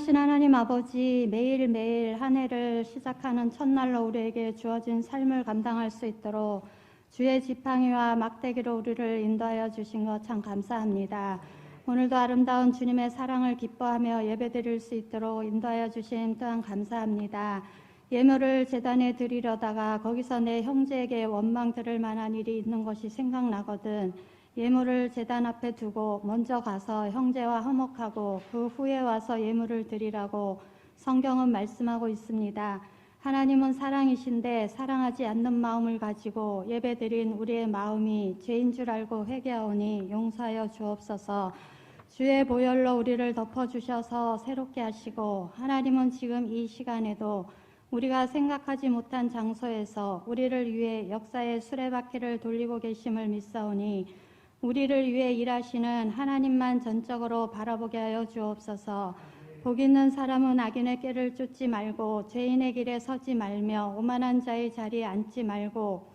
살아계신 하나님 아버지, 매일매일 한 해를 시작하는 첫날로 우리에게 주어진 삶을 감당할 수 있도록 주의 지팡이와 막대기로 우리를 인도하여 주신 것 참 감사합니다. 오늘도 아름다운 주님의 사랑을 기뻐하며 예배드릴 수 있도록 인도하여 주심 또한 감사합니다. 예물을 제단에 드리려다가 거기서 내 형제에게 원망 들을 만한 일이 있는 것이 생각나거든 예물을 제단 앞에 두고 먼저 가서 형제와 화목하고 그 후에 와서 예물을 드리라고 성경은 말씀하고 있습니다. 하나님은 사랑이신데 사랑하지 않는 마음을 가지고 예배드린 우리의 마음이 죄인 줄 알고 회개하오니 용서하여 주옵소서. 주의 보혈로 우리를 덮어주셔서 새롭게 하시고 하나님은 지금 이 시간에도 우리가 생각하지 못한 장소에서 우리를 위해 역사의 수레바퀴를 돌리고 계심을 믿사오니 우리를 위해 일하시는 하나님만 전적으로 바라보게 하여 주옵소서. 복 있는 사람은 악인의 꾀를 쫓지 말고 죄인의 길에 서지 말며 오만한 자의 자리에 앉지 말고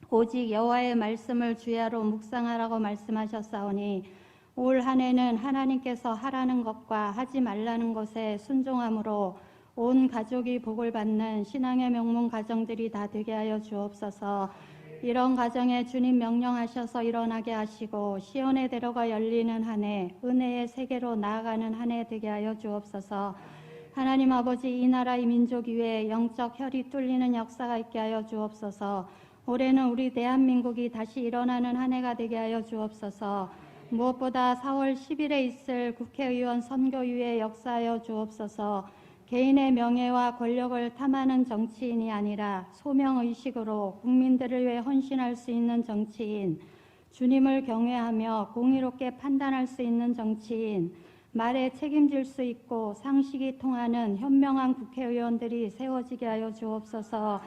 오직 여호와의 말씀을 주야로 묵상하라고 말씀하셨사오니 올 한 해는 하나님께서 하라는 것과 하지 말라는 것에 순종함으로 온 가족이 복을 받는 신앙의 명문 가정들이 다 되게 하여 주옵소서. 이런 가정에 주님 명령하셔서 일어나게 하시고 시온의 대로가 열리는 한 해, 은혜의 세계로 나아가는 한 해 되게 하여 주옵소서. 하나님 아버지, 이 나라 이 민족 위에 영적 혈이 뚫리는 역사가 있게 하여 주옵소서. 올해는 우리 대한민국이 다시 일어나는 한 해가 되게 하여 주옵소서. 무엇보다 4월 10일에 있을 국회의원 선거위에 역사하여 주옵소서. 개인의 명예와 권력을 탐하는 정치인이 아니라 소명의식으로 국민들을 위해 헌신할 수 있는 정치인, 주님을 경외하며 공의롭게 판단할 수 있는 정치인, 말에 책임질 수 있고 상식이 통하는 현명한 국회의원들이 세워지게 하여 주옵소서.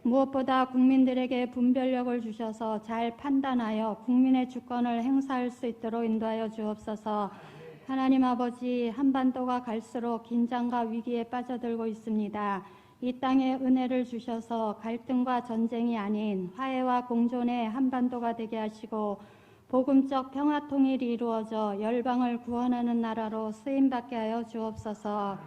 무엇보다 국민들에게 분별력을 주셔서 잘 판단하여 국민의 주권을 행사할 수 있도록 인도하여 주옵소서. 하나님 아버지, 한반도가 갈수록 긴장과 위기에 빠져들고 있습니다. 이 땅에 은혜를 주셔서 갈등과 전쟁이 아닌 화해와 공존의 한반도가 되게 하시고 복음적 평화 통일이 이루어져 열방을 구원하는 나라로 쓰임받게 하여 주옵소서.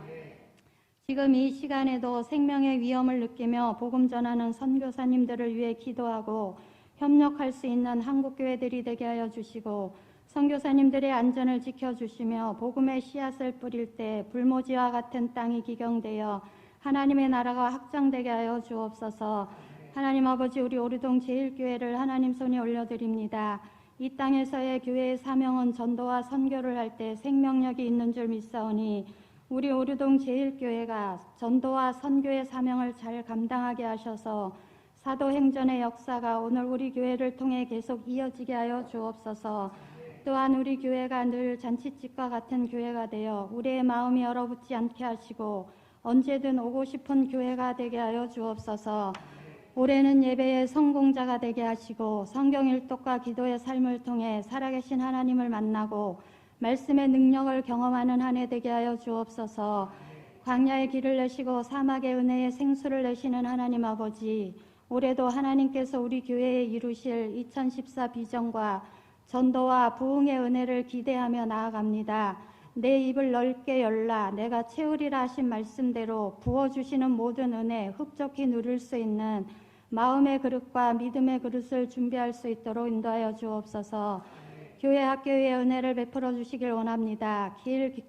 지금 이 시간에도 생명의 위험을 느끼며 복음 전하는 선교사님들을 위해 기도하고 협력할 수 있는 한국교회들이 되게 하여 주시고 선교사님들의 안전을 지켜주시며 복음의 씨앗을 뿌릴 때 불모지와 같은 땅이 기경되어 하나님의 나라가 확장되게 하여 주옵소서. 하나님 아버지, 우리 오르동 제1교회를 하나님 손에 올려드립니다. 이 땅에서의 교회의 사명은 전도와 선교를 할 때 생명력이 있는 줄 믿사오니 우리 오르동 제1교회가 전도와 선교의 사명을 잘 감당하게 하셔서 사도행전의 역사가 오늘 우리 교회를 통해 계속 이어지게 하여 주옵소서. 또한 우리 교회가 늘 잔치집과 같은 교회가 되어 우리의 마음이 얼어붙지 않게 하시고 언제든 오고 싶은 교회가 되게 하여 주옵소서. 올해는 예배의 성공자가 되게 하시고 성경 일독과 기도의 삶을 통해 살아계신 하나님을 만나고 말씀의 능력을 경험하는 한 해 되게 하여 주옵소서. 광야의 길을 내시고 사막의 은혜의 생수를 내시는 하나님 아버지, 올해도 하나님께서 우리 교회에 이루실 2014 비전과 전도와 부흥의 은혜를 기대하며 나아갑니다. 내 입을 넓게 열라 내가 채우리라 하신 말씀대로 부어주시는 모든 은혜 흡족히 누릴 수 있는 마음의 그릇과 믿음의 그릇을 준비할 수 있도록 인도하여 주옵소서. 교회 학교의 은혜를 베풀어 주시길 원합니다.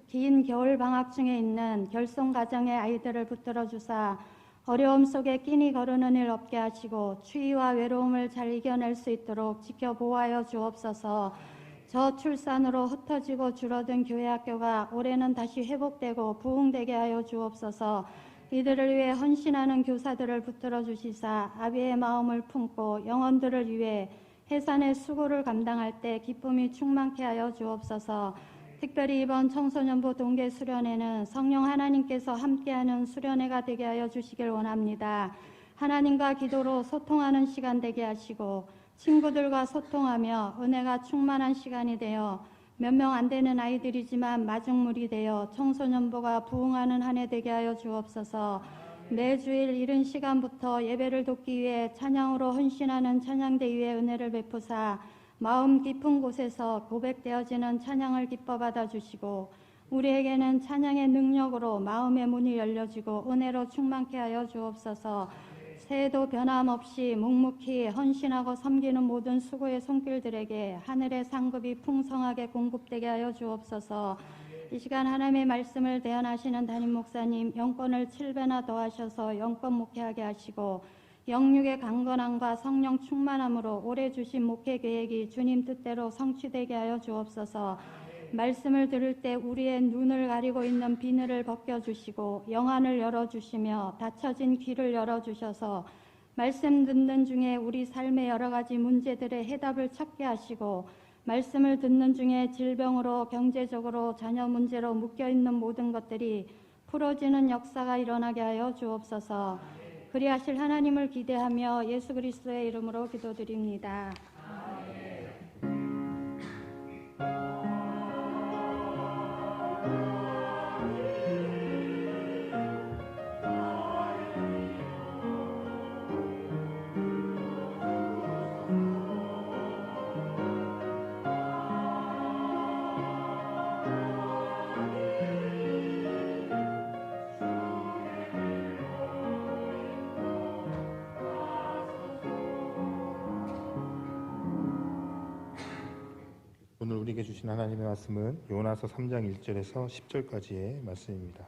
긴 겨울 방학 중에 있는 결손 가정의 아이들을 붙들어 주사 어려움 속에 끼니 거르는 일 없게 하시고 추위와 외로움을 잘 이겨낼 수 있도록 지켜보아여 주옵소서. 저출산으로 흩어지고 줄어든 교회 학교가 올해는 다시 회복되고 부흥되게 하여 주옵소서. 이들을 위해 헌신하는 교사들을 붙들어 주시사 아비의 마음을 품고 영혼들을 위해 해산의 수고를 감당할 때 기쁨이 충만케 하여 주옵소서. 특별히 이번 청소년부 동계 수련회는 성령 하나님께서 함께하는 수련회가 되게 하여 주시길 원합니다. 하나님과 기도로 소통하는 시간 되게 하시고 친구들과 소통하며 은혜가 충만한 시간이 되어 몇 명 안 되는 아이들이지만 마중물이 되어 청소년부가 부흥하는 한 해 되게 하여 주옵소서. 매주일 이른 시간부터 예배를 돕기 위해 찬양으로 헌신하는 찬양대 위에 은혜를 베푸사 마음 깊은 곳에서 고백되어지는 찬양을 기뻐 받아주시고 우리에게는 찬양의 능력으로 마음의 문이 열려지고 은혜로 충만케 하여 주옵소서. 새해도 변함없이 묵묵히 헌신하고 섬기는 모든 수고의 손길들에게 하늘의 상급이 풍성하게 공급되게 하여 주옵소서. 이 시간 하나님의 말씀을 대언하시는 담임 목사님 영권을 7배나 더하셔서 영권 목회하게 하시고 영육의 강건함과 성령 충만함으로 올해 주신 목회 계획이 주님 뜻대로 성취되게 하여 주옵소서. 말씀을 들을 때 우리의 눈을 가리고 있는 비늘을 벗겨주시고 영안을 열어주시며 닫혀진 귀를 열어주셔서 말씀 듣는 중에 우리 삶의 여러 가지 문제들의 해답을 찾게 하시고 말씀을 듣는 중에 질병으로 경제적으로 자녀 문제로 묶여있는 모든 것들이 풀어지는 역사가 일어나게 하여 주옵소서. 그리하실 하나님을 기대하며 예수 그리스도의 이름으로 기도드립니다. 오늘 우리에게 주신 하나님의 말씀은 요나서 3장 1절에서 10절까지의 말씀입니다.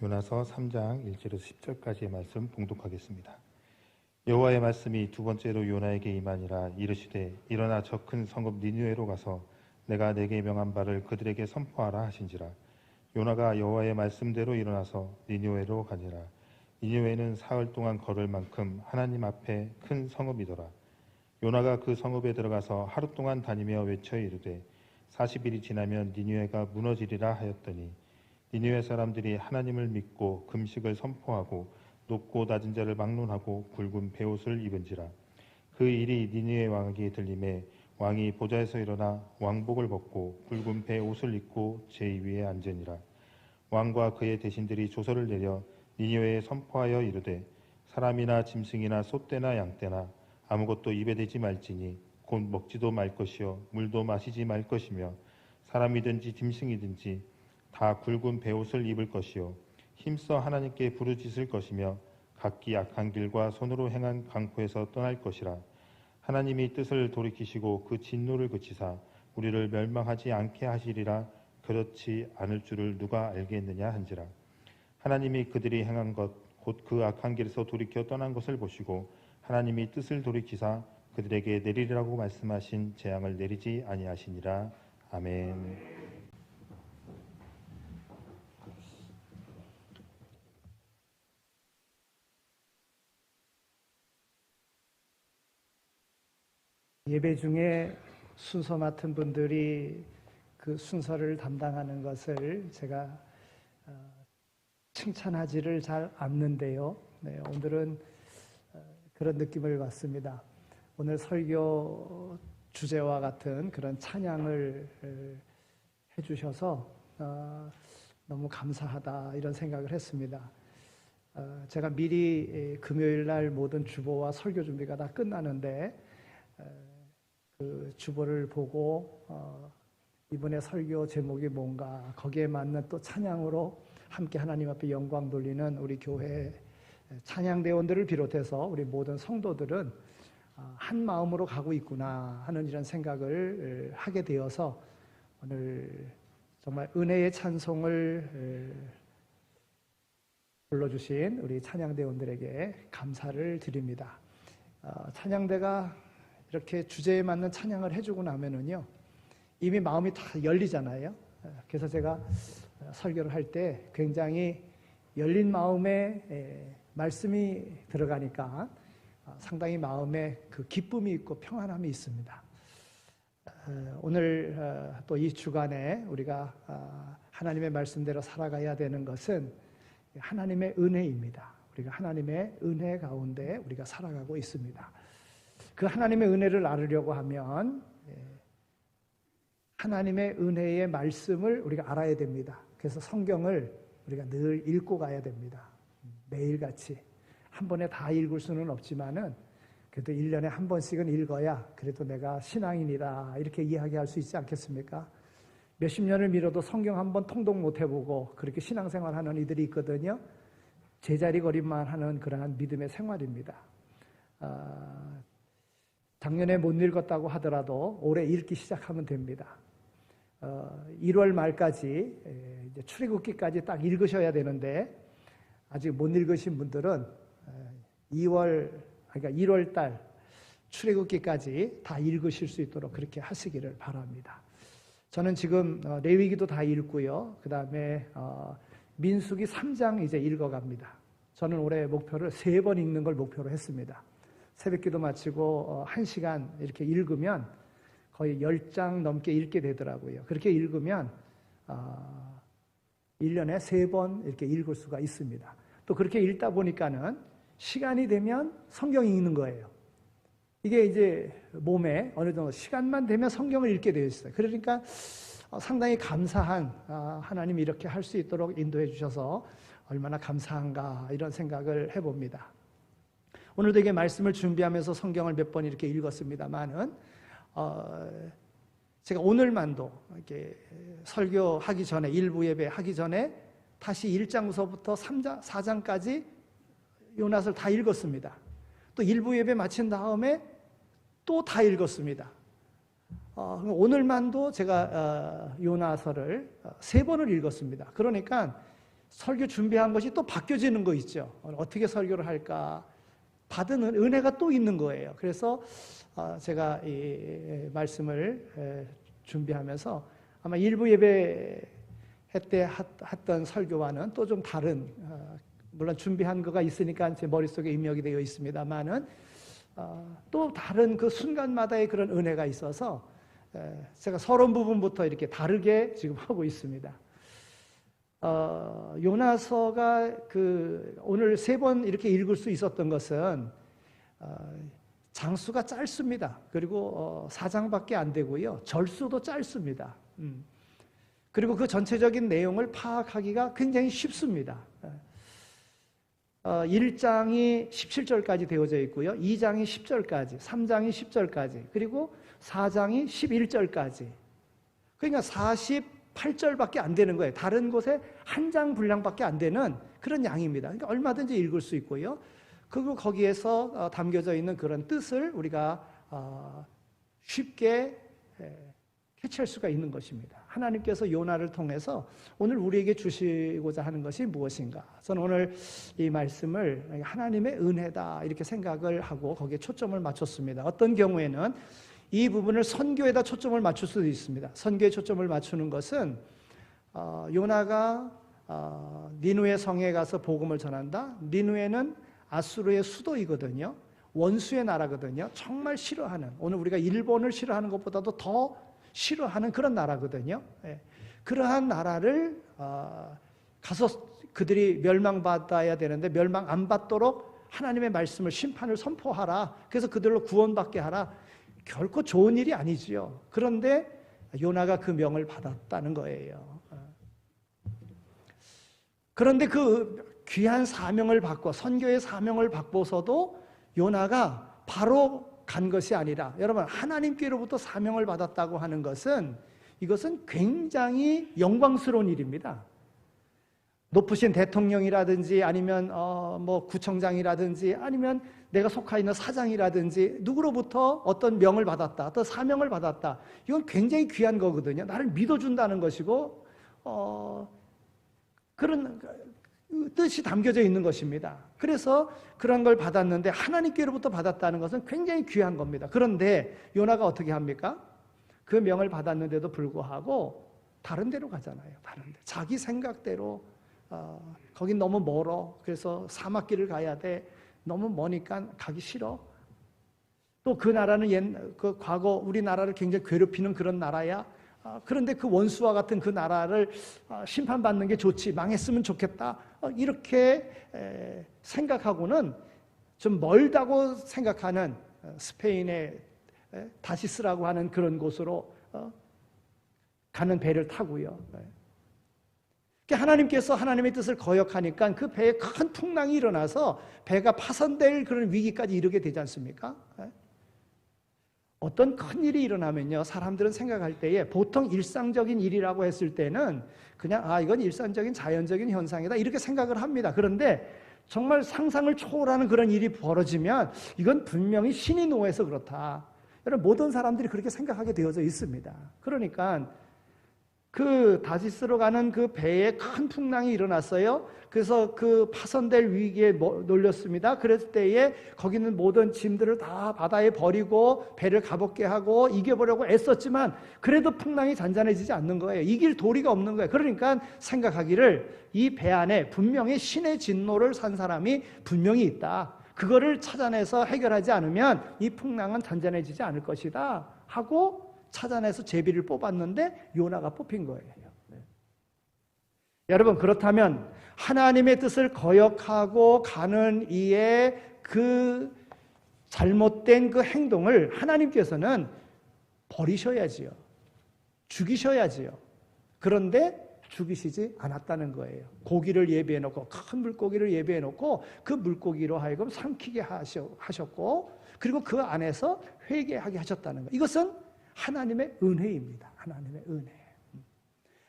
요나서 3장 1절에서 10절까지의 말씀 봉독하겠습니다. 여호와의 말씀이 두 번째로 요나에게 임하니라. 이르시되 일어나 저 큰 성읍 니느웨로 가서 내가 내게 명한 바를 그들에게 선포하라 하신지라. 요나가 여호와의 말씀대로 일어나서 니느웨로 가니라. 니느웨는 사흘 동안 걸을 만큼 하나님 앞에 큰 성읍이더라. 요나가 그 성읍에 들어가서 하루 동안 다니며 외쳐 이르되 40일이 지나면 니느웨가 무너지리라 하였더니 니느웨 사람들이 하나님을 믿고 금식을 선포하고 높고 낮은 자를 막론하고 굵은 베옷을 입은지라. 그 일이 니느웨 왕에게 들림에 왕이 보좌에서 일어나 왕복을 벗고 굵은 베옷을 입고 제2위에 앉으니라. 왕과 그의 대신들이 조서를 내려 니느웨에 선포하여 이르되 사람이나 짐승이나 소떼나 양떼나 아무것도 입에 대지 말지니 곧 먹지도 말 것이요 물도 마시지 말 것이며 사람이든지 짐승이든지 다 굵은 베옷을 입을 것이요 힘써 하나님께 부르짖을 것이며 각기 악한 길과 손으로 행한 강포에서 떠날 것이라. 하나님이 뜻을 돌이키시고 그 진노를 그치사 우리를 멸망하지 않게 하시리라. 그렇지 않을 줄을 누가 알겠느냐 한지라. 하나님이 그들이 행한 것 곧 그 악한 길에서 돌이켜 떠난 것을 보시고 하나님이 뜻을 돌이키사 그들에게 내리리라고 말씀하신 재앙을 내리지 아니하시니라. 아멘. 예배 중에 순서 맡은 분들이 그 순서를 담당하는 것을 제가 칭찬하지를 잘 않는데요. 네, 오늘은 그런 느낌을 받습니다. 오늘 설교 주제와 같은 그런 찬양을 해주셔서 너무 감사하다 이런 생각을 했습니다. 제가 미리 금요일 날 모든 주보와 설교 준비가 다 끝나는데 그 주보를 보고 이번에 설교 제목이 뭔가 거기에 맞는 또 찬양으로 함께 하나님 앞에 영광 돌리는 우리 교회 찬양대원들을 비롯해서 우리 모든 성도들은 한 마음으로 가고 있구나 하는 이런 생각을 하게 되어서 오늘 정말 은혜의 찬송을 불러주신 우리 찬양대원들에게 감사를 드립니다. 찬양대가 이렇게 주제에 맞는 찬양을 해주고 나면은요, 이미 마음이 다 열리잖아요. 그래서 제가 설교를 할 때 굉장히 열린 마음에 말씀이 들어가니까 상당히 마음에 그 기쁨이 있고 평안함이 있습니다. 오늘 또 이 주간에 우리가 하나님의 말씀대로 살아가야 되는 것은 하나님의 은혜입니다. 우리가 하나님의 은혜 가운데 우리가 살아가고 있습니다. 그 하나님의 은혜를 알으려고 하면 하나님의 은혜의 말씀을 우리가 알아야 됩니다. 그래서 성경을 우리가 늘 읽고 가야 됩니다. 매일같이. 한 번에 다 읽을 수는 없지만은 그래도 1년에 한 번씩은 읽어야 그래도 내가 신앙인이다 이렇게 이야기할 수 있지 않겠습니까? 몇십 년을 미뤄도 성경 한 번 통독 못 해보고 그렇게 신앙생활하는 이들이 있거든요. 제자리거리만 하는 그러한 믿음의 생활입니다. 작년에 못 읽었다고 하더라도 올해 읽기 시작하면 됩니다. 1월 말까지 이제 출애굽기까지 딱 읽으셔야 되는데 아직 못 읽으신 분들은 1월 달 출애굽기까지 다 읽으실 수 있도록 그렇게 하시기를 바랍니다. 저는 지금 레위기도 다 읽고요. 그 다음에 민수기 3장 이제 읽어갑니다. 저는 올해 목표를 3번 읽는 걸 목표로 했습니다. 새벽기도 마치고 1시간 이렇게 읽으면 거의 10장 넘게 읽게 되더라고요. 그렇게 읽으면 1년에 3번 이렇게 읽을 수가 있습니다. 또 그렇게 읽다 보니까는 시간이 되면 성경 읽는 거예요. 이게 이제 몸에 어느 정도 시간만 되면 성경을 읽게 되어 있어요. 그러니까 상당히 감사한 하나님이 이렇게 할 수 있도록 인도해 주셔서 얼마나 감사한가 이런 생각을 해봅니다. 오늘도 이게 말씀을 준비하면서 성경을 몇 번 이렇게 읽었습니다만은 제가 오늘만도 이렇게 설교하기 전에 일부 예배 하기 전에 다시 1장서부터 4장까지 요낫을 다 읽었습니다. 또 일부 예배 마친 다음에 또 다 읽었습니다. 오늘만도 제가 요나서를 3번을 읽었습니다. 그러니까 설교 준비한 것이 또 바뀌어지는 거 있죠. 어떻게 설교를 할까? 받은 은혜가 또 있는 거예요. 그래서 제가 이 말씀을 준비하면서 아마 일부 예배 때 했던 설교와는 또 좀 다른, 물론 준비한 거가 있으니까 제 머릿속에 입력이 되어 있습니다만은 또 다른 그 순간마다의 그런 은혜가 있어서 제가 서론 부분부터 이렇게 다르게 지금 하고 있습니다. 요나서가 오늘 3번 이렇게 읽을 수 있었던 것은 장수가 짧습니다. 그리고 4장밖에 안 되고요. 절수도 짧습니다. 그리고 그 전체적인 내용을 파악하기가 굉장히 쉽습니다. 1장이 17절까지 되어져 있고요. 2장이 10절까지, 3장이 10절까지, 그리고 4장이 11절까지. 그러니까 48절밖에 안 되는 거예요. 다른 곳에 한 장 분량밖에 안 되는 그런 양입니다. 그러니까 얼마든지 읽을 수 있고요. 그리고 거기에서 담겨져 있는 그런 뜻을 우리가 쉽게 캐치할 수가 있는 것입니다. 하나님께서 요나를 통해서 오늘 우리에게 주시고자 하는 것이 무엇인가? 저는 오늘 이 말씀을 하나님의 은혜다 이렇게 생각을 하고 거기에 초점을 맞췄습니다. 어떤 경우에는 이 부분을 선교에다 초점을 맞출 수도 있습니다. 선교에 초점을 맞추는 것은 요나가 니누에 성에 가서 복음을 전한다. 니누에는 아수르의 수도이거든요. 원수의 나라거든요. 정말 싫어하는, 오늘 우리가 일본을 싫어하는 것보다도 더 싫어하는 그런 나라거든요. 그러한 나라를 가서 그들이 멸망받아야 되는데 멸망 안 받도록 하나님의 말씀을 심판을 선포하라. 그래서 그들로 구원받게 하라. 결코 좋은 일이 아니지요. 그런데 요나가 그 명을 받았다는 거예요. 그런데 그 귀한 사명을 받고 선교의 사명을 받고서도 요나가 바로 간 것이 아니라, 여러분 하나님께로부터 사명을 받았다고 하는 것은 이것은 굉장히 영광스러운 일입니다. 높으신 대통령이라든지 아니면 뭐 구청장이라든지 아니면 내가 속하 있는 사장이라든지 누구로부터 어떤 명을 받았다, 어떤 사명을 받았다, 이건 굉장히 귀한 거거든요. 나를 믿어준다는 것이고 그런 뜻이 담겨져 있는 것입니다. 그래서 그런 걸 받았는데 하나님께로부터 받았다는 것은 굉장히 귀한 겁니다. 그런데 요나가 어떻게 합니까? 그 명을 받았는데도 불구하고 다른 데로 가잖아요. 다른 데. 자기 생각대로 거긴 너무 멀어. 그래서 사막길을 가야 돼. 너무 머니까 가기 싫어. 또 그 나라는 그 과거 우리나라를 굉장히 괴롭히는 그런 나라야. 그런데 그 원수와 같은 그 나라를 심판받는 게 좋지, 망했으면 좋겠다, 이렇게 생각하고는 좀 멀다고 생각하는 스페인의 다시스라고 하는 그런 곳으로 가는 배를 타고요. 하나님께서 하나님의 뜻을 거역하니까 그 배에 큰 풍랑이 일어나서 배가 파손될 그런 위기까지 이르게 되지 않습니까? 어떤 큰 일이 일어나면요, 사람들은 생각할 때에 보통 일상적인 일이라고 했을 때는 그냥 이건 일상적인 자연적인 현상이다 이렇게 생각을 합니다. 그런데 정말 상상을 초월하는 그런 일이 벌어지면 이건 분명히 신이 노해서 그렇다. 여러분, 모든 사람들이 그렇게 생각하게 되어져 있습니다. 그러니까 그 다시스로 가는 그 배에 큰 풍랑이 일어났어요. 그래서 그 파손될 위기에 놀렸습니다. 그랬을 때에 거기 있는 모든 짐들을 다 바다에 버리고 배를 가볍게 하고 이겨보려고 애썼지만 그래도 풍랑이 잔잔해지지 않는 거예요. 이길 도리가 없는 거예요. 그러니까 생각하기를 이 배 안에 분명히 신의 진노를 산 사람이 분명히 있다. 그거를 찾아내서 해결하지 않으면 이 풍랑은 잔잔해지지 않을 것이다 하고 찾아내서 제비를 뽑았는데 요나가 뽑힌 거예요. 여러분, 그렇다면 하나님의 뜻을 거역하고 가는 이의 그 잘못된 그 행동을 하나님께서는 버리셔야지요. 죽이셔야지요. 그런데 죽이시지 않았다는 거예요. 고기를 예비해 놓고, 큰 물고기를 예비해 놓고 그 물고기로 하여금 삼키게 하셨고, 그리고 그 안에서 회개하게 하셨다는 거예요. 이것은 하나님의 은혜입니다. 하나님의 은혜.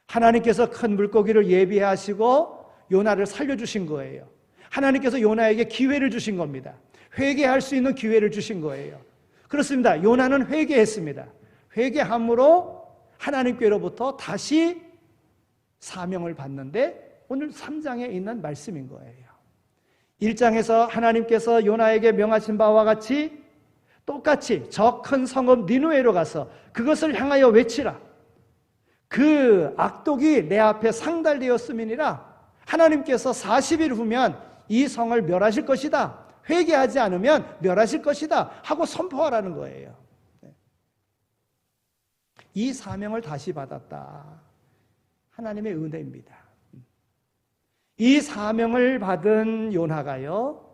하나님께서 큰 물고기를 예비하시고 요나를 살려주신 거예요. 하나님께서 요나에게 기회를 주신 겁니다. 회개할 수 있는 기회를 주신 거예요. 그렇습니다. 요나는 회개했습니다. 회개함으로 하나님께로부터 다시 사명을 받는데 오늘 3장에 있는 말씀인 거예요. 1장에서 하나님께서 요나에게 명하신 바와 같이 똑같이 저 큰 성읍 니느웨로 가서 그것을 향하여 외치라. 그 악독이 내 앞에 상달되었음이니라. 하나님께서 40일 후면 이 성을 멸하실 것이다. 회개하지 않으면 멸하실 것이다 하고 선포하라는 거예요. 이 사명을 다시 받았다. 하나님의 은혜입니다. 이 사명을 받은 요나가요,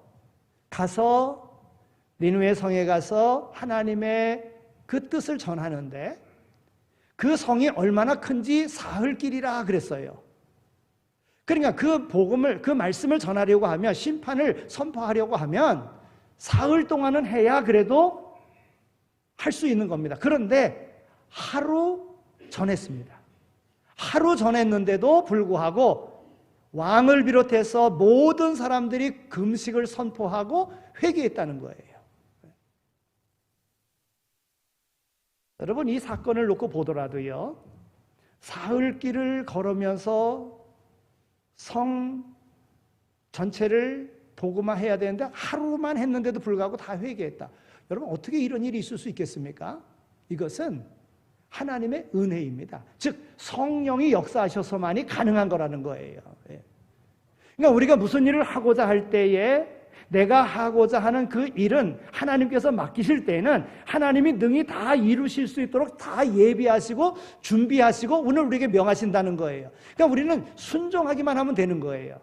가서 니느웨 성에 가서 하나님의 그 뜻을 전하는데 그 성이 얼마나 큰지 사흘길이라 그랬어요. 그러니까 그 복음을, 그 말씀을 전하려고 하면, 심판을 선포하려고 하면 사흘 동안은 해야 그래도 할 수 있는 겁니다. 그런데 하루 전했습니다. 하루 전했는데도 불구하고 왕을 비롯해서 모든 사람들이 금식을 선포하고 회개했다는 거예요. 여러분, 이 사건을 놓고 보더라도요, 사흘길을 걸으면서 성 전체를 복음화해야 되는데 하루만 했는데도 불구하고 다 회개했다. 여러분, 어떻게 이런 일이 있을 수 있겠습니까? 이것은 하나님의 은혜입니다. 즉 성령이 역사하셔서만이 가능한 거라는 거예요. 그러니까 우리가 무슨 일을 하고자 할 때에 내가 하고자 하는 그 일은 하나님께서 맡기실 때에는 하나님이 능히 다 이루실 수 있도록 다 예비하시고 준비하시고 오늘 우리에게 명하신다는 거예요. 그러니까 우리는 순종하기만 하면 되는 거예요.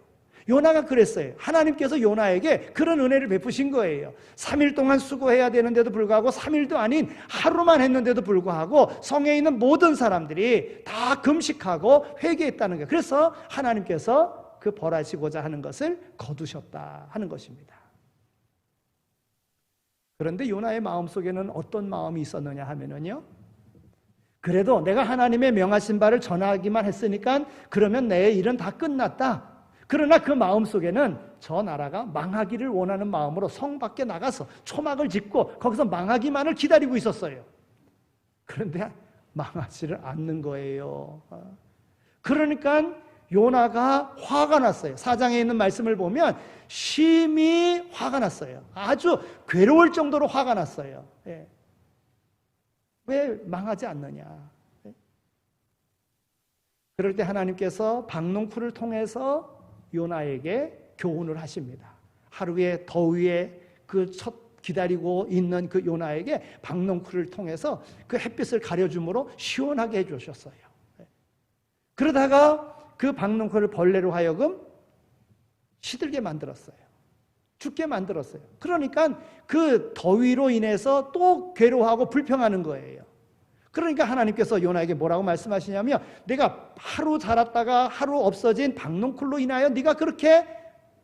요나가 그랬어요. 하나님께서 요나에게 그런 은혜를 베푸신 거예요. 3일 동안 수고해야 되는데도 불구하고 3일도 아닌 하루만 했는데도 불구하고 성에 있는 모든 사람들이 다 금식하고 회개했다는 거예요. 그래서 하나님께서 그 벌하시고자 하는 것을 거두셨다 하는 것입니다. 그런데 요나의 마음속에는 어떤 마음이 있었느냐 하면은요, 그래도 내가 하나님의 명하신 바를 전하기만 했으니까 그러면 내 일은 다 끝났다. 그러나 그 마음속에는 저 나라가 망하기를 원하는 마음으로 성 밖에 나가서 초막을 짓고 거기서 망하기만을 기다리고 있었어요. 그런데 망하지를 않는 거예요. 그러니까 요나가 화가 났어요. 4장에 있는 말씀을 보면 심히 화가 났어요. 아주 괴로울 정도로 화가 났어요. 왜 망하지 않느냐. 그럴 때 하나님께서 박농쿨을 통해서 요나에게 교훈을 하십니다. 하루의 더위에 그 첫 기다리고 있는 그 요나에게 박농쿨을 통해서 그 햇빛을 가려줌으로 시원하게 해주셨어요. 그러다가 그 박농쿨을 벌레로 하여금 시들게 만들었어요. 죽게 만들었어요. 그러니까 그 더위로 인해서 또 괴로워하고 불평하는 거예요. 그러니까 하나님께서 요나에게 뭐라고 말씀하시냐면 내가 하루 자랐다가 하루 없어진 박농쿨로 인하여 네가 그렇게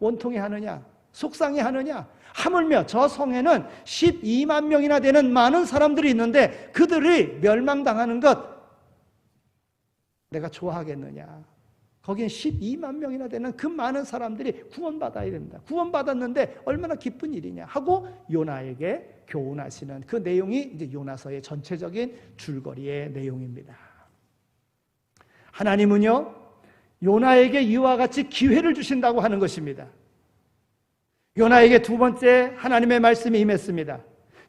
원통해하느냐, 속상해하느냐. 하물며 저 성에는 12만 명이나 되는 많은 사람들이 있는데 그들이 멸망당하는 것 내가 좋아하겠느냐. 거긴 12만 명이나 되는 그 많은 사람들이 구원받아야 된다. 구원받았는데 얼마나 기쁜 일이냐 하고 요나에게 교훈하시는 그 내용이 이제 요나서의 전체적인 줄거리의 내용입니다. 하나님은요, 요나에게 이와 같이 기회를 주신다고 하는 것입니다. 요나에게 두 번째 하나님의 말씀이 임했습니다.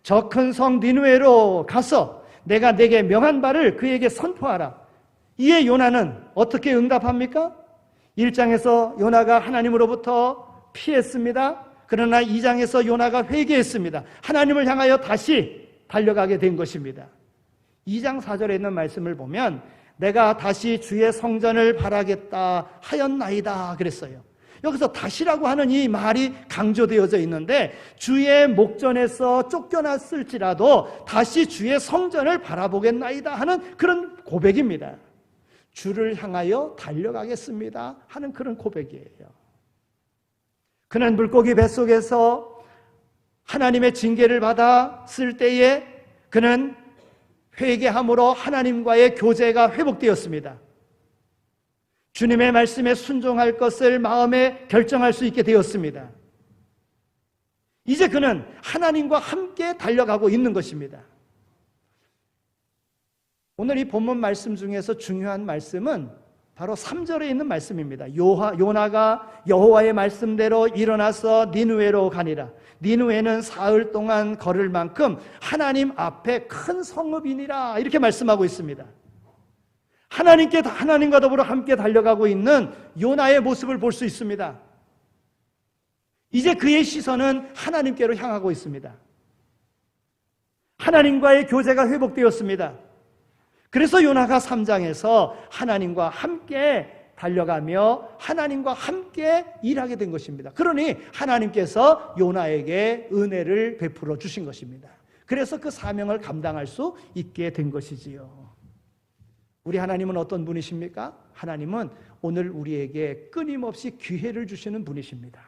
저 큰 성 니느웨로 가서 내가 내게 명한 바를 그에게 선포하라. 이에 요나는 어떻게 응답합니까? 1장에서 요나가 하나님으로부터 피했습니다. 그러나 2장에서 요나가 회개했습니다. 하나님을 향하여 다시 달려가게 된 것입니다. 2장 4절에 있는 말씀을 보면 내가 다시 주의 성전을 바라겠다 하였나이다 그랬어요. 여기서 다시라고 하는 이 말이 강조되어져 있는데 주의 목전에서 쫓겨났을지라도 다시 주의 성전을 바라보겠나이다 하는 그런 고백입니다. 주를 향하여 달려가겠습니다 하는 그런 고백이에요. 그는 물고기 뱃속에서 하나님의 징계를 받았을 때에 그는 회개함으로 하나님과의 교제가 회복되었습니다. 주님의 말씀에 순종할 것을 마음에 결정할 수 있게 되었습니다. 이제 그는 하나님과 함께 달려가고 있는 것입니다. 오늘 이 본문 말씀 중에서 중요한 말씀은 바로 3절에 있는 말씀입니다. 요나가 여호와의 말씀대로 일어나서 니느웨로 가니라. 니느웨는 사흘 동안 걸을 만큼 하나님 앞에 큰 성읍이니라 이렇게 말씀하고 있습니다. 하나님과 더불어 함께 달려가고 있는 요나의 모습을 볼 수 있습니다. 이제 그의 시선은 하나님께로 향하고 있습니다. 하나님과의 교제가 회복되었습니다. 그래서 요나가 3장에서 하나님과 함께 달려가며 하나님과 함께 일하게 된 것입니다. 그러니 하나님께서 요나에게 은혜를 베풀어 주신 것입니다. 그래서 그 사명을 감당할 수 있게 된 것이지요. 우리 하나님은 어떤 분이십니까? 하나님은 오늘 우리에게 끊임없이 기회를 주시는 분이십니다.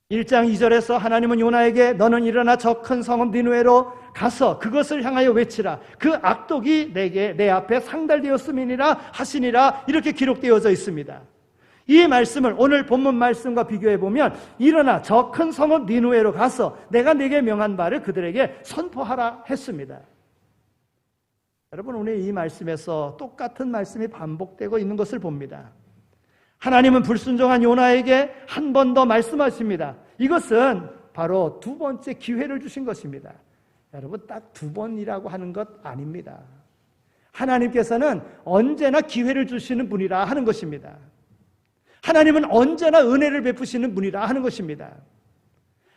1장 2절에서 하나님은 요나에게 너는 일어나 저 큰 성읍 니느웨로 가서 그것을 향하여 외치라. 그 악독이 내 앞에 상달되었음이니라 하시니라 이렇게 기록되어져 있습니다. 이 말씀을 오늘 본문 말씀과 비교해 보면 일어나 저 큰 성읍 니느웨로 가서 내가 네게 명한 바를 그들에게 선포하라 했습니다. 여러분 오늘 이 말씀에서 똑같은 말씀이 반복되고 있는 것을 봅니다. 하나님은 불순종한 요나에게 한 번 더 말씀하십니다. 이것은 바로 두 번째 기회를 주신 것입니다. 여러분 딱 두 번이라고 하는 것 아닙니다. 하나님께서는 언제나 기회를 주시는 분이라 하는 것입니다. 하나님은 언제나 은혜를 베푸시는 분이라 하는 것입니다.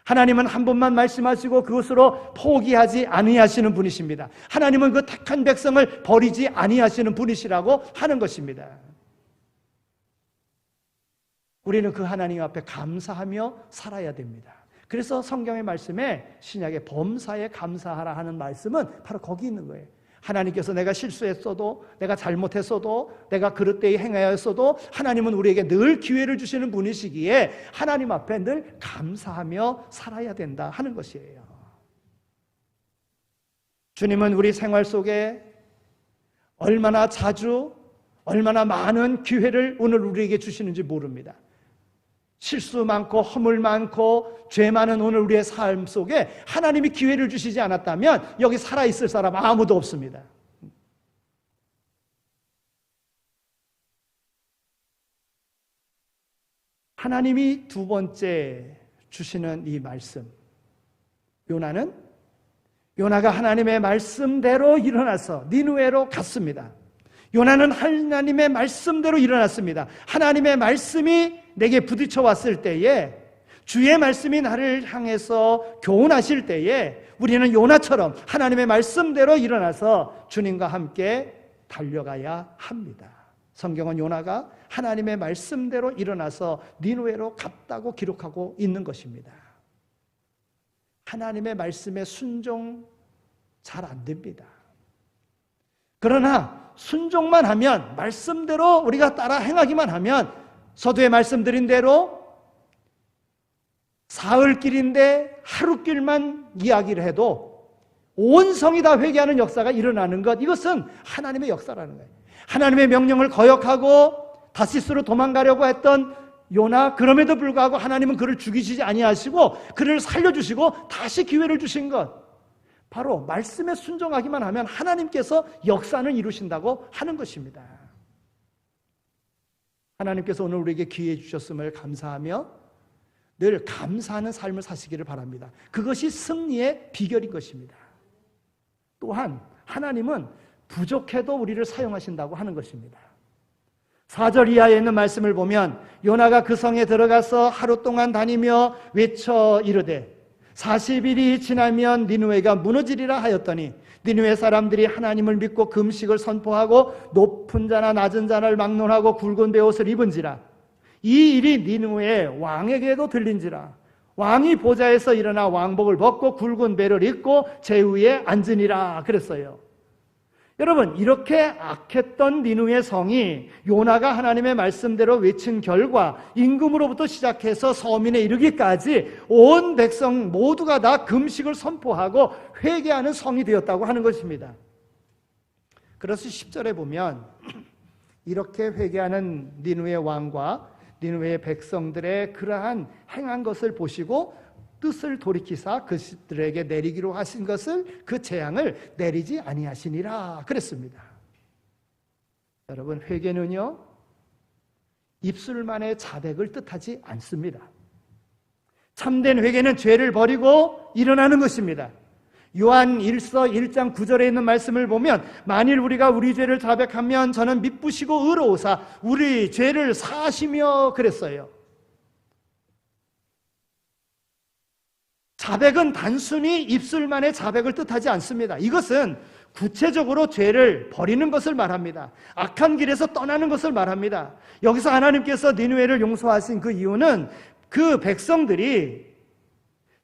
하나님은 한 번만 말씀하시고 그것으로 포기하지 아니하시는 분이십니다. 하나님은 그 택한 백성을 버리지 아니하시는 분이시라고 하는 것입니다. 우리는 그 하나님 앞에 감사하며 살아야 됩니다. 그래서 성경의 말씀에 신약의 범사에 감사하라 하는 말씀은 바로 거기 있는 거예요. 하나님께서 내가 실수했어도 내가 잘못했어도 내가 그릇되이 행하였어도 하나님은 우리에게 늘 기회를 주시는 분이시기에 하나님 앞에 늘 감사하며 살아야 된다 하는 것이에요. 주님은 우리 생활 속에 얼마나 자주 얼마나 많은 기회를 오늘 우리에게 주시는지 모릅니다. 실수 많고 허물 많고 죄 많은 오늘 우리의 삶 속에 하나님이 기회를 주시지 않았다면 여기 살아있을 사람 아무도 없습니다. 하나님이 두 번째 주시는 이 말씀, 요나가 하나님의 말씀대로 일어나서 니느웨로 갔습니다. 요나는 하나님의 말씀대로 일어났습니다. 하나님의 말씀이 내게 부딪혀 왔을 때에, 주의 말씀이 나를 향해서 교훈하실 때에 우리는 요나처럼 하나님의 말씀대로 일어나서 주님과 함께 달려가야 합니다. 성경은 요나가 하나님의 말씀대로 일어나서 니느웨로 갔다고 기록하고 있는 것입니다. 하나님의 말씀에 순종 잘 안 됩니다. 그러나 순종만 하면, 말씀대로 우리가 따라 행하기만 하면 서두에 말씀드린 대로 사흘길인데 하루길만 이야기를 해도 온 성이 다 회개하는 역사가 일어나는 것, 이것은 하나님의 역사라는 거예요. 하나님의 명령을 거역하고 다시스로 도망가려고 했던 요나, 그럼에도 불구하고 하나님은 그를 죽이시지 아니하시고 그를 살려주시고 다시 기회를 주신 것, 바로 말씀에 순종하기만 하면 하나님께서 역사는 이루신다고 하는 것입니다. 하나님께서 오늘 우리에게 기회 주셨음을 감사하며 늘 감사하는 삶을 사시기를 바랍니다. 그것이 승리의 비결인 것입니다. 또한 하나님은 부족해도 우리를 사용하신다고 하는 것입니다. 4절 이하에 있는 말씀을 보면 요나가 그 성에 들어가서 하루 동안 다니며 외쳐 이르되 40일이 지나면 니느웨가 무너지리라 하였더니 니느웨 사람들이 하나님을 믿고 금식을 선포하고 높은 자나 낮은 자를 막론하고 굵은 베옷을 입은지라. 이 일이 니느웨 왕에게도 들린지라. 왕이 보좌에서 일어나 왕복을 벗고 굵은 베를 입고 제위에 앉으니라 그랬어요. 여러분, 이렇게 악했던 니느웨 성이 요나가 하나님의 말씀대로 외친 결과 임금으로부터 시작해서 서민에 이르기까지 온 백성 모두가 다 금식을 선포하고 회개하는 성이 되었다고 하는 것입니다. 그래서 10절에 보면 이렇게 회개하는 니느웨 왕과 니느웨 백성들의 그러한 행한 것을 보시고 뜻을 돌이키사 그들에게 내리기로 하신 것을, 그 재앙을 내리지 아니하시니라 그랬습니다. 여러분, 회개는요 입술만의 자백을 뜻하지 않습니다. 참된 회개는 죄를 버리고 일어나는 것입니다. 요한 1서 1장 9절에 있는 말씀을 보면 만일 우리가 우리 죄를 자백하면 저는 미쁘시고 의로우사 우리 죄를 사하시며 그랬어요. 자백은 단순히 입술만의 자백을 뜻하지 않습니다. 이것은 구체적으로 죄를 버리는 것을 말합니다. 악한 길에서 떠나는 것을 말합니다. 여기서 하나님께서 니느웨를 용서하신 그 이유는 그 백성들이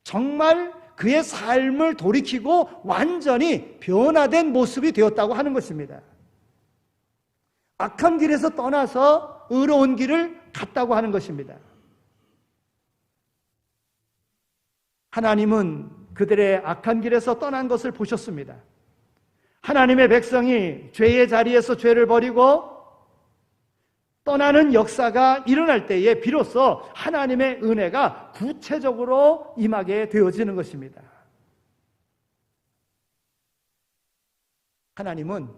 정말 그의 삶을 돌이키고 완전히 변화된 모습이 되었다고 하는 것입니다. 악한 길에서 떠나서 의로운 길을 갔다고 하는 것입니다. 하나님은 그들의 악한 길에서 떠난 것을 보셨습니다. 하나님의 백성이 죄의 자리에서 죄를 버리고 떠나는 역사가 일어날 때에 비로소 하나님의 은혜가 구체적으로 임하게 되어지는 것입니다. 하나님은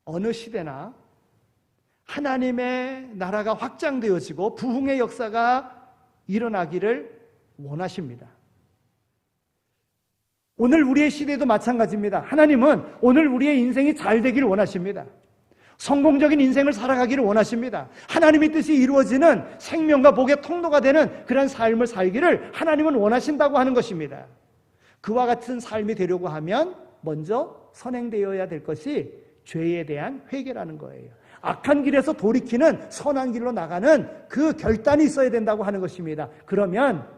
어느 시대나 하나님의 나라가 확장되어지고 부흥의 역사가 일어나기를 원하십니다. 오늘 우리의 시대도 마찬가지입니다. 하나님은 오늘 우리의 인생이 잘 되기를 원하십니다. 성공적인 인생을 살아가기를 원하십니다. 하나님의 뜻이 이루어지는 생명과 복의 통로가 되는 그런 삶을 살기를 하나님은 원하신다고 하는 것입니다. 그와 같은 삶이 되려고 하면 먼저 선행되어야 될 것이 죄에 대한 회개라는 거예요. 악한 길에서 돌이키는 선한 길로 나가는 그 결단이 있어야 된다고 하는 것입니다. 그러면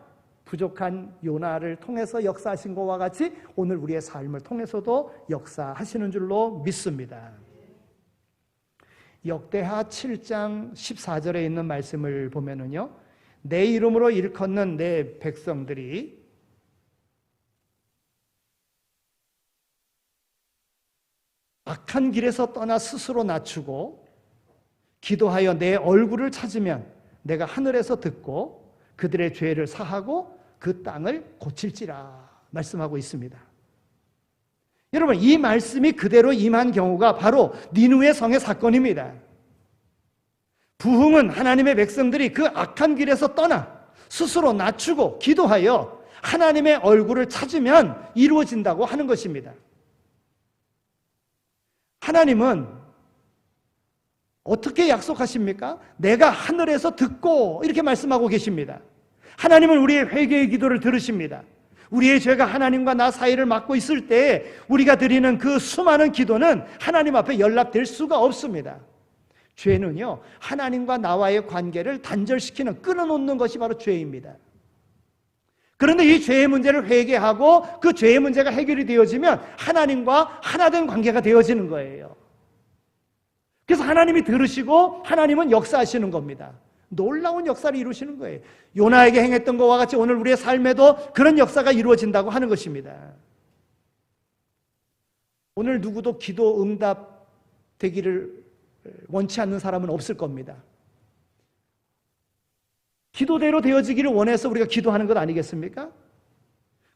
부족한 요나를 통해서 역사하신 것과 같이 오늘 우리의 삶을 통해서도 역사하시는 줄로 믿습니다. 역대하 7장 14절에 있는 말씀을 보면은요, 내 이름으로 일컫는 내 백성들이 악한 길에서 떠나 스스로 낮추고 기도하여 내 얼굴을 찾으면 내가 하늘에서 듣고 그들의 죄를 사하고 그 땅을 고칠지라 말씀하고 있습니다. 여러분, 이 말씀이 그대로 임한 경우가 바로 니느웨 성의 사건입니다. 부흥은 하나님의 백성들이 그 악한 길에서 떠나 스스로 낮추고 기도하여 하나님의 얼굴을 찾으면 이루어진다고 하는 것입니다. 하나님은 어떻게 약속하십니까? 내가 하늘에서 듣고 이렇게 말씀하고 계십니다. 하나님은 우리의 회개의 기도를 들으십니다. 우리의 죄가 하나님과 나 사이를 막고 있을 때 우리가 드리는 그 수많은 기도는 하나님 앞에 연락될 수가 없습니다. 죄는요, 하나님과 나와의 관계를 단절시키는, 끊어놓는 것이 바로 죄입니다. 그런데 이 죄의 문제를 회개하고 그 죄의 문제가 해결이 되어지면 하나님과 하나된 관계가 되어지는 거예요. 그래서 하나님이 들으시고 하나님은 역사하시는 겁니다. 놀라운 역사를 이루시는 거예요. 요나에게 행했던 것과 같이 오늘 우리의 삶에도 그런 역사가 이루어진다고 하는 것입니다. 오늘 누구도 기도 응답되기를 원치 않는 사람은 없을 겁니다. 기도대로 되어지기를 원해서 우리가 기도하는 것 아니겠습니까?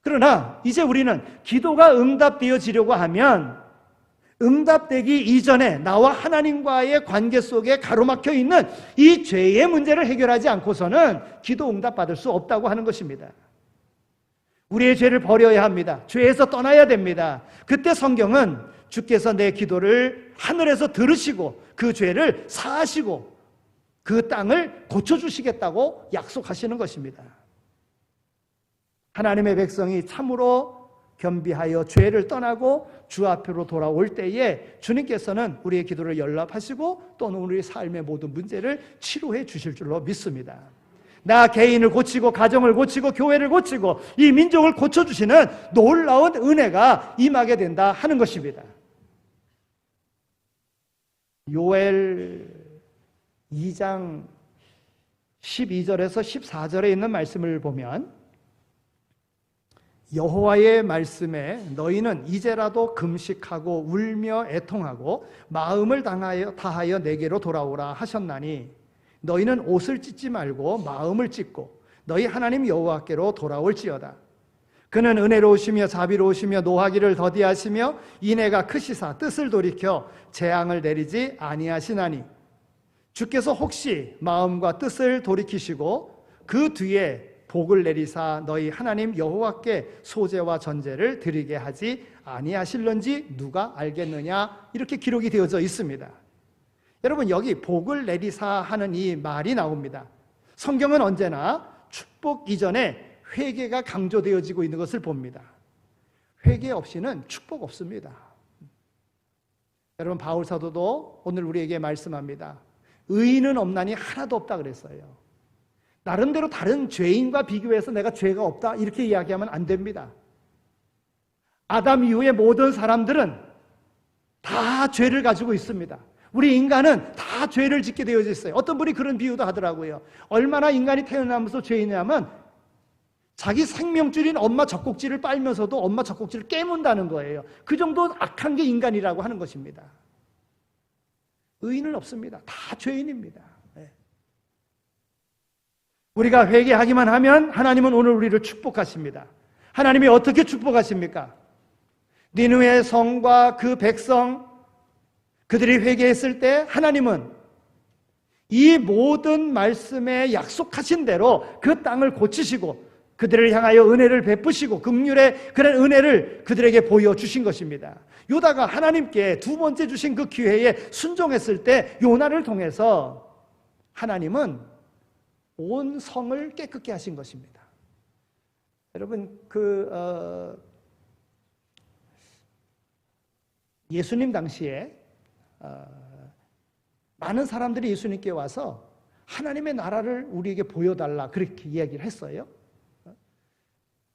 그러나 이제 우리는 기도가 응답되어지려고 하면 응답되기 이전에 나와 하나님과의 관계 속에 가로막혀 있는 이 죄의 문제를 해결하지 않고서는 기도 응답받을 수 없다고 하는 것입니다. 우리의 죄를 버려야 합니다. 죄에서 떠나야 됩니다. 그때 성경은 주께서 내 기도를 하늘에서 들으시고 그 죄를 사하시고 그 땅을 고쳐주시겠다고 약속하시는 것입니다. 하나님의 백성이 참으로 겸비하여 죄를 떠나고 주 앞으로 돌아올 때에 주님께서는 우리의 기도를 연락하시고 또는 우리의 삶의 모든 문제를 치료해 주실 줄로 믿습니다. 나 개인을 고치고 가정을 고치고 교회를 고치고 이 민족을 고쳐주시는 놀라운 은혜가 임하게 된다 하는 것입니다. 요엘 2장 12절에서 14절에 있는 말씀을 보면 여호와의 말씀에 너희는 이제라도 금식하고 울며 애통하고 마음을 다하여 내게로 돌아오라 하셨나니 너희는 옷을 찢지 말고 마음을 찢고 너희 하나님 여호와께로 돌아올지어다. 그는 은혜로우시며 자비로우시며 노하기를 더디하시며 인애가 크시사 뜻을 돌이켜 재앙을 내리지 아니하시나니 주께서 혹시 마음과 뜻을 돌이키시고 그 뒤에 복을 내리사 너희 하나님 여호와께 소제와 전제를 드리게 하지 아니하실런지 누가 알겠느냐 이렇게 기록이 되어져 있습니다. 여러분 여기 복을 내리사 하는 이 말이 나옵니다. 성경은 언제나 축복 이전에 회개가 강조되어지고 있는 것을 봅니다. 회개 없이는 축복 없습니다. 여러분 바울 사도도 오늘 우리에게 말씀합니다. 의인은 없나니 하나도 없다 그랬어요. 나름대로 다른 죄인과 비교해서 내가 죄가 없다 이렇게 이야기하면 안 됩니다. 아담 이후의 모든 사람들은 다 죄를 가지고 있습니다. 우리 인간은 다 죄를 짓게 되어져 있어요. 어떤 분이 그런 비유도 하더라고요. 얼마나 인간이 태어나면서 죄이냐면 자기 생명줄인 엄마 젖꼭지를 빨면서도 엄마 젖꼭지를 깨문다는 거예요. 그 정도 악한 게 인간이라고 하는 것입니다. 의인은 없습니다. 다 죄인입니다. 우리가 회개하기만 하면 하나님은 오늘 우리를 축복하십니다. 하나님이 어떻게 축복하십니까? 니느웨 성과 그 백성 그들이 회개했을 때 하나님은 이 모든 말씀에 약속하신 대로 그 땅을 고치시고 그들을 향하여 은혜를 베푸시고 긍휼의 그런 은혜를 그들에게 보여주신 것입니다. 요다가 하나님께 두 번째 주신 그 기회에 순종했을 때 요나를 통해서 하나님은 온 성을 깨끗게 하신 것입니다. 여러분 예수님 당시에 많은 사람들이 예수님께 와서 하나님의 나라를 우리에게 보여달라 그렇게 이야기를 했어요.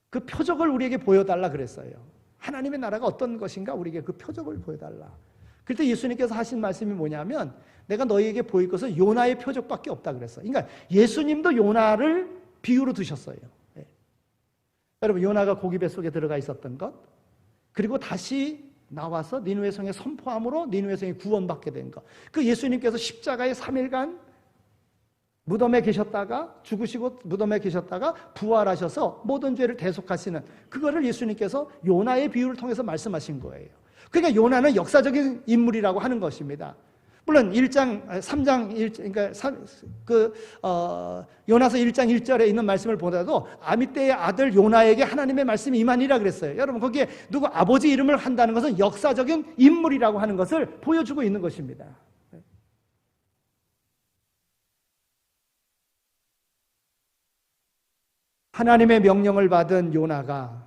그 표적을 우리에게 보여달라 그랬어요. 하나님의 나라가 어떤 것인가 우리에게 그 표적을 보여달라. 그때 예수님께서 하신 말씀이 뭐냐면 내가 너희에게 보일 것은 요나의 표적밖에 없다 그랬어요. 그러니까 예수님도 요나를 비유로 두셨어요. 네. 여러분 요나가 고기 뱃속에 들어가 있었던 것 그리고 다시 나와서 니느웨 성에 선포함으로 니느웨 성이 구원받게 된 것. 그 예수님께서 십자가에 3일간 무덤에 계셨다가 죽으시고 무덤에 계셨다가 부활하셔서 모든 죄를 대속하시는 그거를 예수님께서 요나의 비유를 통해서 말씀하신 거예요. 그러니까 요나는 역사적인 인물이라고 하는 것입니다. 물론 3장 요나서 1장 1절에 있는 말씀을 보더라도 아미떼의 아들 요나에게 하나님의 말씀이 임하니라 그랬어요. 여러분 거기에 누구 아버지 이름을 한다는 것은 역사적인 인물이라고 하는 것을 보여주고 있는 것입니다. 하나님의 명령을 받은 요나가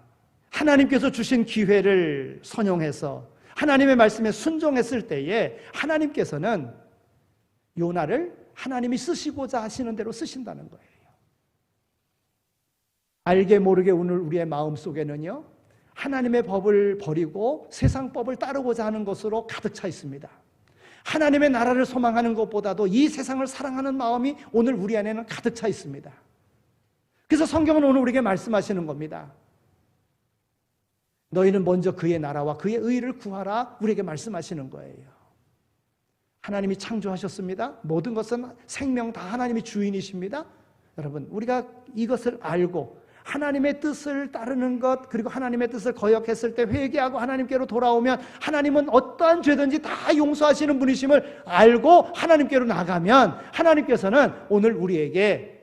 하나님께서 주신 기회를 선용해서 하나님의 말씀에 순종했을 때에 하나님께서는 요나를 하나님이 쓰시고자 하시는 대로 쓰신다는 거예요. 알게 모르게 오늘 우리의 마음속에는요, 하나님의 법을 버리고 세상 법을 따르고자 하는 것으로 가득 차 있습니다. 하나님의 나라를 소망하는 것보다도 이 세상을 사랑하는 마음이 오늘 우리 안에는 가득 차 있습니다. 그래서 성경은 오늘 우리에게 말씀하시는 겁니다. 너희는 먼저 그의 나라와 그의 의를 구하라, 우리에게 말씀하시는 거예요. 하나님이 창조하셨습니다. 모든 것은 생명 다 하나님이 주인이십니다. 여러분, 우리가 이것을 알고 하나님의 뜻을 따르는 것, 그리고 하나님의 뜻을 거역했을 때 회개하고 하나님께로 돌아오면 하나님은 어떠한 죄든지 다 용서하시는 분이심을 알고 하나님께로 나가면 하나님께서는 오늘 우리에게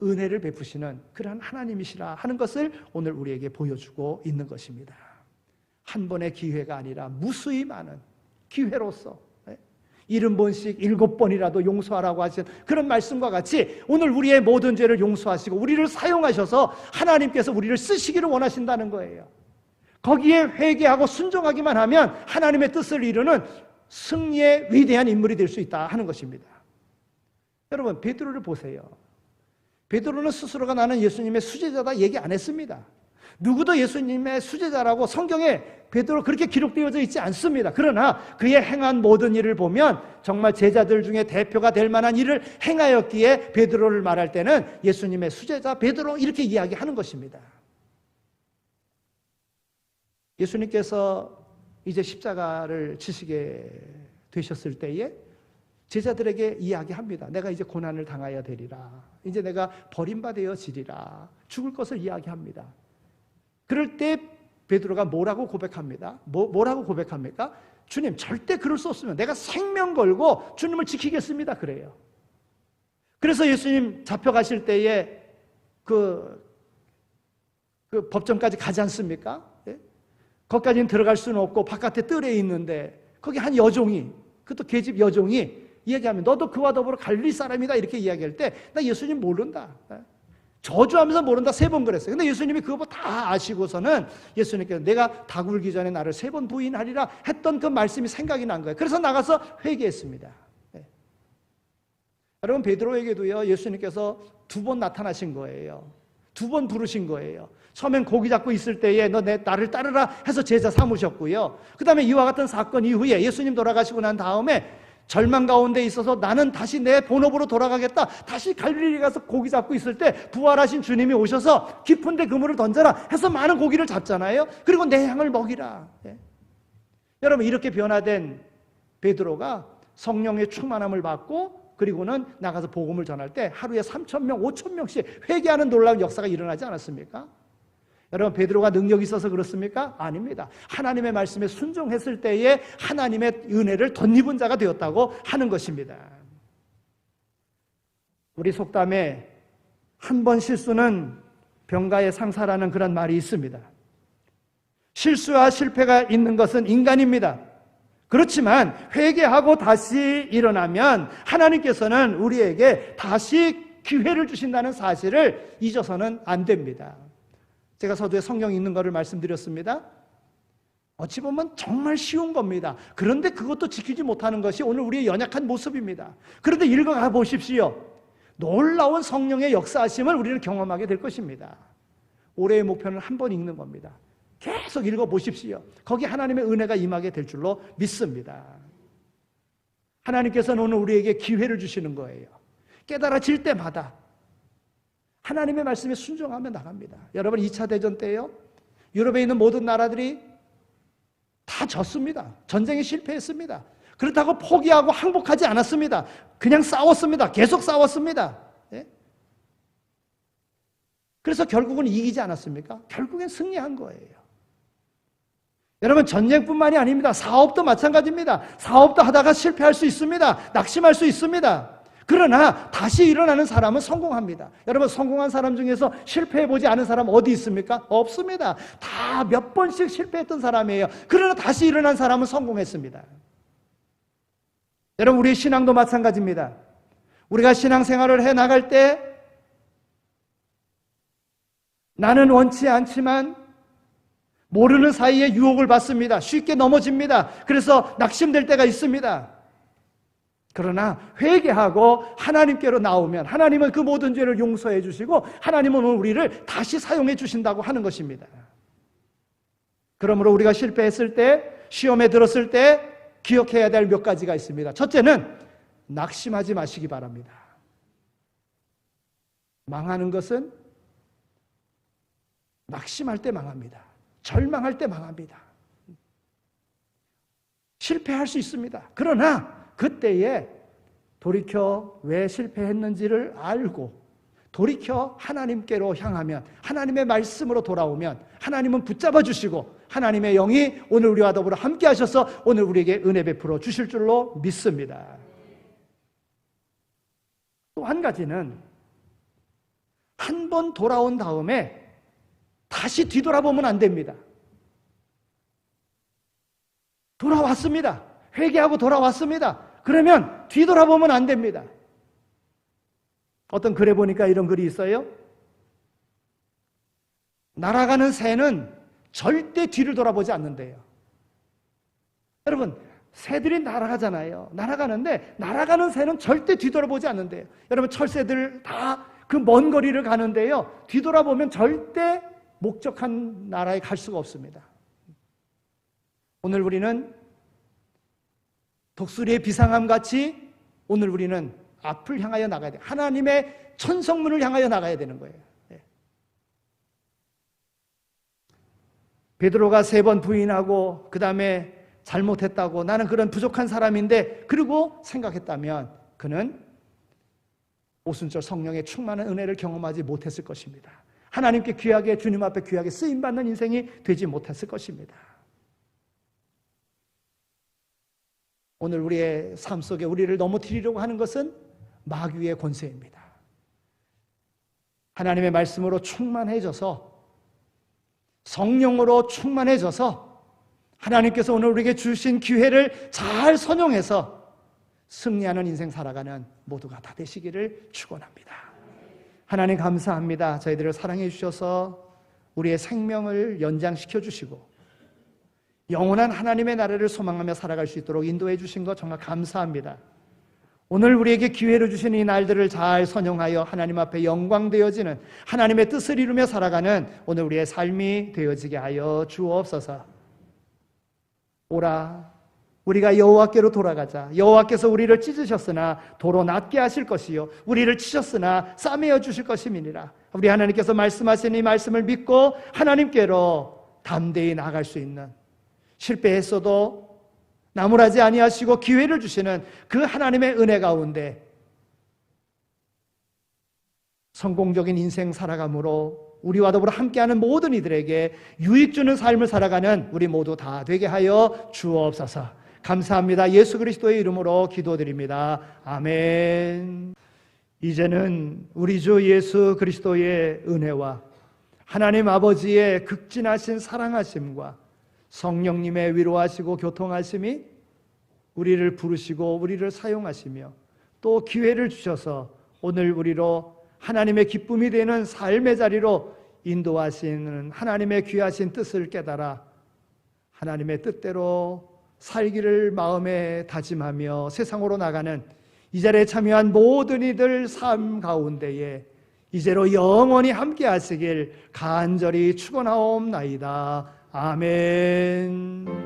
은혜를 베푸시는 그러한 하나님이시라 하는 것을 오늘 우리에게 보여주고 있는 것입니다. 한 번의 기회가 아니라 무수히 많은 기회로서 70번씩 7번이라도 용서하라고 하신 그런 말씀과 같이 오늘 우리의 모든 죄를 용서하시고 우리를 사용하셔서 하나님께서 우리를 쓰시기를 원하신다는 거예요. 거기에 회개하고 순종하기만 하면 하나님의 뜻을 이루는 승리의 위대한 인물이 될 수 있다 하는 것입니다. 여러분, 베드로를 보세요. 베드로는 스스로가 나는 예수님의 수제자다 얘기 안 했습니다. 누구도 예수님의 수제자라고 성경에 베드로 그렇게 기록되어져 있지 않습니다. 그러나 그의 행한 모든 일을 보면 정말 제자들 중에 대표가 될 만한 일을 행하였기에 베드로를 말할 때는 예수님의 수제자 베드로 이렇게 이야기하는 것입니다. 예수님께서 이제 십자가를 지시게 되셨을 때에 제자들에게 이야기합니다. 내가 이제 고난을 당하여야 되리라. 이제 내가 버림받아지리라. 죽을 것을 이야기합니다. 그럴 때 베드로가 뭐라고 고백합니다. 뭐라고 고백합니까? 주님, 절대 그럴 수 없으면 내가 생명 걸고 주님을 지키겠습니다. 그래요. 그래서 예수님 잡혀가실 때에 그 법정까지 가지 않습니까? 예? 거기까지는 들어갈 수는 없고 바깥에 뜰에 있는데 거기 한 여종이, 그것도 계집 여종이 이야기하면 너도 그와 더불어 갈릴리 사람이다 이렇게 이야기할 때 나 예수님 모른다. 저주하면서 모른다 3번 그랬어요. 근데 예수님이 그거 다 아시고서는 예수님께서 내가 다 굴기 전에 나를 3번 부인하리라 했던 그 말씀이 생각이 난 거예요. 그래서 나가서 회개했습니다. 네. 여러분, 베드로에게도요 예수님께서 2번 나타나신 거예요. 2번 부르신 거예요. 처음엔 고기 잡고 있을 때에 너 나를 따르라 해서 제자 삼으셨고요. 그 다음에 이와 같은 사건 이후에 예수님 돌아가시고 난 다음에 절망 가운데 있어서 나는 다시 내 본업으로 돌아가겠다. 다시 갈릴리 가서 고기 잡고 있을 때 부활하신 주님이 오셔서 깊은 데 그물을 던져라 해서 많은 고기를 잡잖아요. 그리고 내 양을 먹이라. 예. 여러분, 이렇게 변화된 베드로가 성령의 충만함을 받고 그리고는 나가서 복음을 전할 때 하루에 3,000명, 5,000명씩 회개하는 놀라운 역사가 일어나지 않았습니까? 여러분, 베드로가 능력이 있어서 그렇습니까? 아닙니다. 하나님의 말씀에 순종했을 때에 하나님의 은혜를 덧입은 자가 되었다고 하는 것입니다. 우리 속담에 한 번 실수는 병가의 상사라는 그런 말이 있습니다. 실수와 실패가 있는 것은 인간입니다. 그렇지만 회개하고 다시 일어나면 하나님께서는 우리에게 다시 기회를 주신다는 사실을 잊어서는 안 됩니다. 제가 서두에 성경에 있는 것을 말씀드렸습니다. 어찌 보면 정말 쉬운 겁니다. 그런데 그것도 지키지 못하는 것이 오늘 우리의 연약한 모습입니다. 그런데 읽어가 보십시오. 놀라운 성령의 역사하심을 우리는 경험하게 될 것입니다. 올해의 목표는 한 번 읽는 겁니다. 계속 읽어보십시오. 거기 하나님의 은혜가 임하게 될 줄로 믿습니다. 하나님께서는 오늘 우리에게 기회를 주시는 거예요. 깨달아질 때마다 하나님의 말씀에 순종하며 나갑니다. 여러분, 2차 대전 때요, 유럽에 있는 모든 나라들이 다 졌습니다. 전쟁에 실패했습니다. 그렇다고 포기하고 항복하지 않았습니다. 그냥 싸웠습니다. 계속 싸웠습니다. 예? 그래서 결국은 이기지 않았습니까? 결국엔 승리한 거예요. 여러분, 전쟁뿐만이 아닙니다. 사업도 마찬가지입니다. 사업도 하다가 실패할 수 있습니다. 낙심할 수 있습니다. 그러나 다시 일어나는 사람은 성공합니다. 여러분, 성공한 사람 중에서 실패해보지 않은 사람 어디 있습니까? 없습니다. 다 몇 번씩 실패했던 사람이에요. 그러나 다시 일어난 사람은 성공했습니다. 여러분, 우리의 신앙도 마찬가지입니다. 우리가 신앙생활을 해나갈 때 나는 원치 않지만 모르는 사이에 유혹을 받습니다. 쉽게 넘어집니다. 그래서 낙심될 때가 있습니다. 그러나 회개하고 하나님께로 나오면 하나님은 그 모든 죄를 용서해 주시고 하나님은 우리를 다시 사용해 주신다고 하는 것입니다. 그러므로 우리가 실패했을 때, 시험에 들었을 때 기억해야 될 몇 가지가 있습니다. 첫째는 낙심하지 마시기 바랍니다. 망하는 것은 낙심할 때 망합니다. 절망할 때 망합니다. 실패할 수 있습니다. 그러나 그때에 돌이켜 왜 실패했는지를 알고 돌이켜 하나님께로 향하면, 하나님의 말씀으로 돌아오면 하나님은 붙잡아 주시고 하나님의 영이 오늘 우리와 더불어 함께 하셔서 오늘 우리에게 은혜 베풀어 주실 줄로 믿습니다. 또 한 가지는 한 번 돌아온 다음에 다시 뒤돌아보면 안 됩니다. 돌아왔습니다. 회개하고 돌아왔습니다. 그러면 뒤돌아보면 안 됩니다. 어떤 글에 보니까 이런 글이 있어요. 날아가는 새는 절대 뒤를 돌아보지 않는데요. 여러분, 새들이 날아가잖아요. 날아가는데 날아가는 새는 절대 뒤돌아보지 않는데요. 여러분, 철새들 다 그 먼 거리를 가는데요. 뒤돌아보면 절대 목적한 나라에 갈 수가 없습니다. 오늘 우리는 독수리의 비상함 같이 오늘 우리는 앞을 향하여 나가야 돼요. 하나님의 천성문을 향하여 나가야 되는 거예요. 베드로가 3번 부인하고 그 다음에 잘못했다고, 나는 그런 부족한 사람인데, 그리고 생각했다면 그는 오순절 성령의 충만한 은혜를 경험하지 못했을 것입니다. 하나님께 귀하게, 주님 앞에 귀하게 쓰임받는 인생이 되지 못했을 것입니다. 오늘 우리의 삶 속에 우리를 넘어뜨리려고 하는 것은 마귀의 권세입니다. 하나님의 말씀으로 충만해져서, 성령으로 충만해져서 하나님께서 오늘 우리에게 주신 기회를 잘 선용해서 승리하는 인생 살아가는 모두가 다 되시기를 축원합니다. 하나님 감사합니다. 저희들을 사랑해 주셔서 우리의 생명을 연장시켜 주시고 영원한 하나님의 나라를 소망하며 살아갈 수 있도록 인도해 주신 것 정말 감사합니다. 오늘 우리에게 기회를 주신 이 날들을 잘 선용하여 하나님 앞에 영광되어지는, 하나님의 뜻을 이루며 살아가는 오늘 우리의 삶이 되어지게 하여 주옵소서. 오라, 우리가 여호와께로 돌아가자. 여호와께서 우리를 찢으셨으나 도로 낫게 하실 것이요 우리를 치셨으나 싸매어 주실 것임이니라. 우리 하나님께서 말씀하신 이 말씀을 믿고 하나님께로 담대히 나아갈 수 있는, 실패했어도 나무라지 아니하시고 기회를 주시는 그 하나님의 은혜 가운데 성공적인 인생 살아감으로 우리와 더불어 함께하는 모든 이들에게 유익 주는 삶을 살아가는 우리 모두 다 되게 하여 주옵소서. 감사합니다. 예수 그리스도의 이름으로 기도드립니다. 아멘. 이제는 우리 주 예수 그리스도의 은혜와 하나님 아버지의 극진하신 사랑하심과 성령님의 위로하시고 교통하심이 우리를 부르시고 우리를 사용하시며 또 기회를 주셔서 오늘 우리로 하나님의 기쁨이 되는 삶의 자리로 인도하시는 하나님의 귀하신 뜻을 깨달아 하나님의 뜻대로 살기를 마음에 다짐하며 세상으로 나가는 이 자리에 참여한 모든 이들 삶 가운데에 이제로 영원히 함께 하시길 간절히 축원하옵나이다. 아멘.